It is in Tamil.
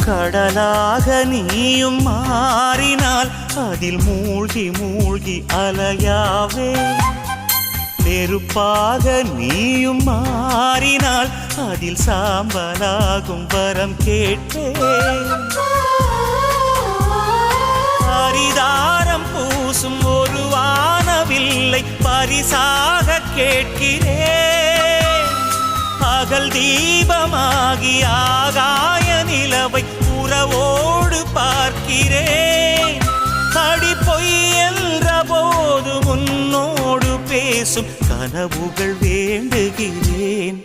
கடலாக நீயும் மாறினால் அதில் மூழ்கி மூழ்கி அலையாவே. நெருப்பாக நீயும் மாறினால் அதில் சாம்பலாகும் வரம் கேட்பேன். பரிதாரம் பூசும் ஒரு வானவில்லை பரிசாக கேட்கிறேன். பகல் தீபமாகி ஆகாய நிலவை உறவோடு பார்க்கிறேன். அடி பொய் என்ற போது உன்னோடு பேசும் கனவுகள் வேண்டுகிறேன்.